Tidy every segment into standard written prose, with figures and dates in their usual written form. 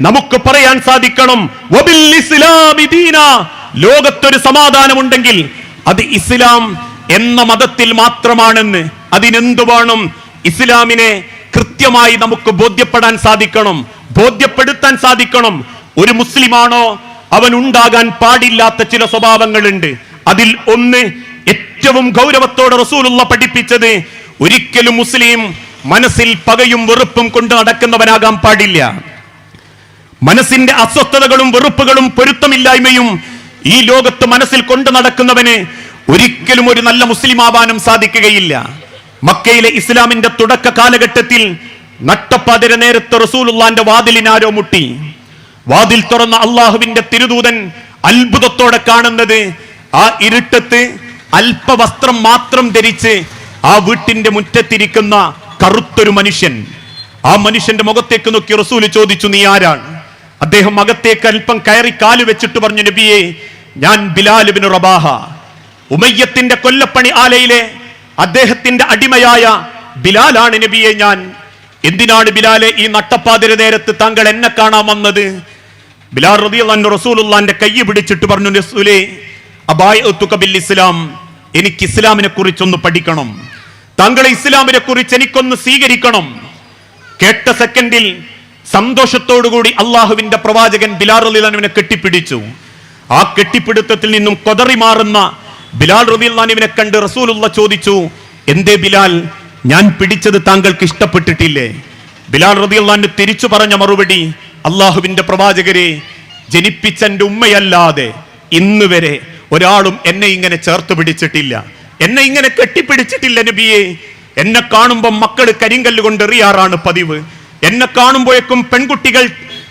നമുക്ക് പറയാൻ സാധിക്കണം, വബിൽ ഇസ്ലാമി ദീന, ലോകത്തൊരു സമാധാനമുണ്ടെങ്കിൽ അത് ഇസ്ലാം എന്ന മതത്തിൽ മാത്രമാണെന്ന്. അതിനെന്തു വേണം? ഇസ്ലാമിനെ കൃത്യമായി നമുക്ക് ബോധ്യപ്പെടാൻ സാധിക്കണം, ബോധ്യപ്പെടുത്താൻ സാധിക്കണം. ഒരു മുസ്ലിമാണോ അവൻ ഉണ്ടാകാൻ പാടില്ലാത്ത ചില സ്വഭാവങ്ങളുണ്ട്. അതിൽ ഒന്ന്, ഏറ്റവും ഗൗരവത്തോടെ റസൂലുള്ള പഠിപ്പിച്ചത്, ഒരിക്കലും മുസ്ലിം മനസ്സിൽ പകയും വെറുപ്പും കൊണ്ട് നടക്കുന്നവനാകാൻ പാടില്ല. മനസ്സിന്റെ അസ്വസ്ഥതകളും വെറുപ്പുകളും പൊരുത്തമില്ലായ്മയും ഈ ലോകത്ത് മനസ്സിൽ കൊണ്ടു നടക്കുന്നവന് ഒരിക്കലും ഒരു നല്ല മുസ്ലിം ആവാനും സാധിക്കുകയില്ല. മക്കയിലെ ഇസ്ലാമിന്റെ തുടക്ക കാലഘട്ടത്തിൽ നട്ടപ്പാതിര നേരത്തെ റസൂലുള്ളാന്റെ വാതിലിനാരോ മുട്ടി. വാതിൽ തുറന്ന അള്ളാഹുവിന്റെ തിരുദൂതൻ അത്ഭുതത്തോടെ കാണുന്നത്, ആ ഇരുട്ടത്ത് അല്പവസ്ത്രം മാത്രം ധരിച്ച് ആ വീട്ടിന്റെ മുറ്റത്തിരിക്കുന്ന കറുത്തൊരു മനുഷ്യൻ. ആ മനുഷ്യന്റെ മുഖത്തേക്ക് നോക്കി റസൂൽ ചോദിച്ചു, നീ ആരാണ്? അദ്ദേഹം അകത്തേക്ക് അല്പം കയറി കാല് വെച്ചിട്ട് പറഞ്ഞു, നബിയെ, ഞാൻ ബിലാൽ ഇബ്നു റബാഹ, ഉമയ്യത്തിന്റെ കൊല്ലപ്പണി ആലയിലെ അദ്ദേഹത്തിന്റെ അടിമയായ ബിലാലാണ് നബിയെ ഞാൻ. എന്തിനാണ് ബിലാലെ ഈ നട്ടപ്പാതിര നേരത്ത് താങ്കൾ എന്നെ കാണാൻ വന്നത്? ബിലാൽ റളിയല്ലാഹു അൻഹു റസൂലുള്ളാഹിന്റെ കൈ പിടിച്ചിട്ട് പറഞ്ഞു, റസൂലേ, അബായതുക ബിൽ ഇസ്ലാം, എനിക്ക് ഇസ്ലാമിനെ കുറിച്ചൊന്ന് പഠിക്കണം, താങ്കളെ ഇസ്ലാമിനെ കുറിച്ച് എനിക്കൊന്ന് സ്വീകരിക്കണം. കേട്ട സെക്കൻഡിൽ സന്തോഷത്തോടുകൂടി അള്ളാഹുവിന്റെ പ്രവാചകൻ ബിലാൽ റളിയല്ലാഹു അൻഹുവിനെ കെട്ടിപ്പിടിച്ചു. ആ കെട്ടിപ്പിടുത്തത്തിൽ നിന്നും കൊതറി മാറുന്ന ബിലാൽ റളിയല്ലാഹു അൻഹുവിനെ കണ്ട് റസൂലുള്ള ചോദിച്ചു, എന്തേ ബിലാൽ, ഞാൻ പിടിച്ചത് താങ്കൾക്ക് ഇഷ്ടപ്പെട്ടിട്ടില്ലേ? ബിലാൽ റളിയല്ലാഹു അൻഹു തിരിച്ചു പറഞ്ഞ മറുപടി, അള്ളാഹുവിന്റെ പ്രവാചകരെ, ജനിപ്പിച്ച എന്റെ ഉമ്മയല്ലാതെ ഇന്ന് വരെ ഒരാളും എന്നെ ഇങ്ങനെ ചേർത്ത് പിടിച്ചിട്ടില്ല, എന്നെ ഇങ്ങനെ കെട്ടിപ്പിടിച്ചിട്ടില്ല നബിയെ. എന്നെ കാണുമ്പോൾ മക്കള് കരിങ്കല്ല് കൊണ്ട് എറിയാറാണ് പതിവ്, എന്നെ കാണുമ്പോഴേക്കും പെൺകുട്ടികൾ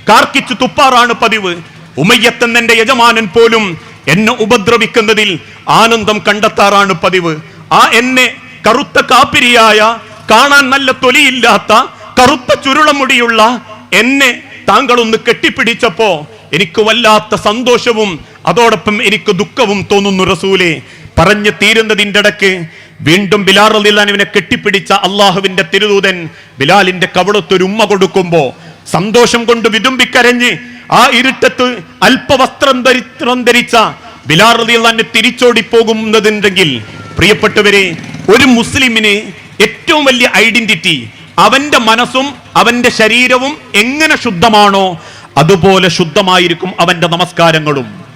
കാർക്കിച്ചു തുപ്പാറാണ് പതിവ്. ഉമയ്യത്ത് എന്റെ യജമാനൻ പോലും എന്നെ ഉപദ്രവിക്കുന്നതിൽ ആനന്ദം കണ്ടെത്താറാണ് പതിവ്. ആ എന്നെ കറുത്ത കാപ്പിരിയായ, കാണാൻ നല്ല തൊലിയില്ലാത്ത, കറുത്ത ചുരുളമുടിയുള്ള എന്നെ താങ്കളൊന്ന് കെട്ടിപ്പിടിച്ചപ്പോ എനിക്ക് വല്ലാത്ത സന്തോഷവും അതോടൊപ്പം എനിക്ക് ദുഃഖവും തോന്നുന്നു റസൂലേ. പറഞ്ഞു തീരുന്നതിന്റെ ഇടക്ക് വീണ്ടും ബിലാൽ റളിയല്ലാഹു അൻഹുവിനെ കെട്ടിപ്പിടിച്ച അള്ളാഹുവിന്റെ തിരുദൂതൻ ബിലാലിന്റെ കവളത്തൊരു ഉമ്മ കൊടുക്കുമ്പോ സന്തോഷം കൊണ്ട് വിതുമ്പിക്കരഞ്ഞ് ആ ഇരുട്ടത്ത് അല്പവസ്ത്രം ധരിച്ച ബിലാൽ റളിയല്ലാഹു അൻഹു തിരിച്ചോടി പോകുന്നതുണ്ടെങ്കിൽ, പ്രിയപ്പെട്ടവരെ, ഒരു മുസ്ലിമിന് ഏറ്റവും വലിയ ഐഡന്റിറ്റി അവന്റെ മനസ്സും അവന്റെ ശരീരവും എങ്ങനെ ശുദ്ധമാണോ അതുപോലെ ശുദ്ധമായിരിക്കും അവന്റെ നമസ്കാരങ്ങളും.